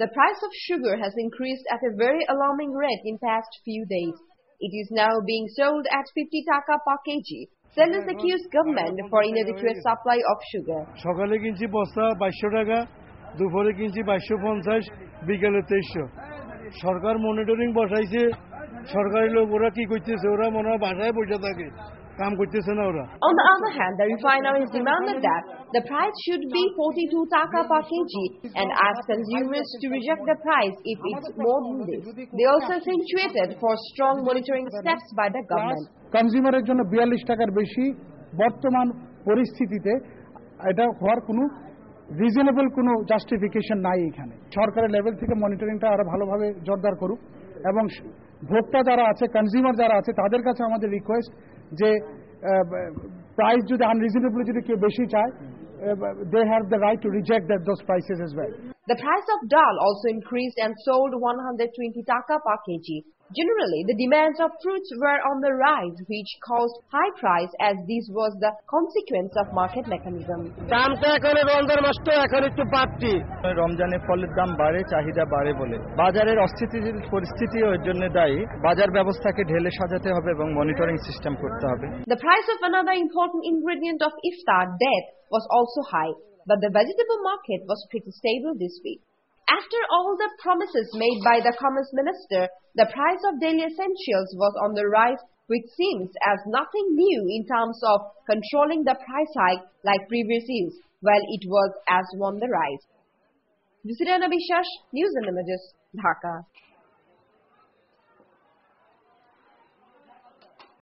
The price of sugar has increased at a very alarming rate in past few days. It is now being sold at 50 taka per kg. Sellers accuse government for inadequate supply of sugar. সকালে কিনছি বস্তা 2200 টাকা, দুপুরে কিনছি 2250, বিকেলে 2300। সরকার monitoring বসাইছে, সরকারি লোক ওরা কি করতেছে, ওরা মনে হয় বাসায় বসে থাকে, কাম করতেছে না ওরা। On the other hand, the refineries demanded that the price should be 42 taka per kg and asked consumers to reject the price if it's more than this. They also accentuated for strong monitoring steps by the government. কনজিউমারের জন্য 42 টাকার বেশি বর্তমান পরিস্থিতিতে এটা হওয়ার কোনো reasonable কোনো justification নাই এখানে। সরকারের লেভেল থেকে মনিটরিংটা আরো ভালোভাবে জোরদার করুক এবং ভোক্তা যারা আছে, কনজিউমার যারা আছে, তাদের কাছে আমাদের রিকোয়েস্ট যে প্রাইস যদি আনরিজনেবল যদি কেউ বেশি চায়, they have the right to reject those prices as well. The price of dal also increased and sold 120 taka per kg. Generally, the demands of fruits were on the rise, which caused high price as this was the consequence of market mechanism. দামটা এখন রমজান মাস তো এখন একটু বাড়তি। রমজানে ফলের দাম বাড়ে, চাহিদা বাড়ে বলে বাজারের অস্থিতিশীল পরিস্থিতি ওর জন্য দায়ী। বাজার ব্যবস্থাকে ঢেলে সাজাতে হবে এবং মনিটরিং সিস্টেম করতে হবে। The price of another important ingredient of iftar, dates, was also high, but the vegetable market was pretty stable this week. After all the promises made by the Commerce Minister, the price of daily essentials was on the rise, which seems as nothing new in terms of controlling the price hike like previous years, while it was as on the rise. Visirana Bishash, News and Images, Dhaka.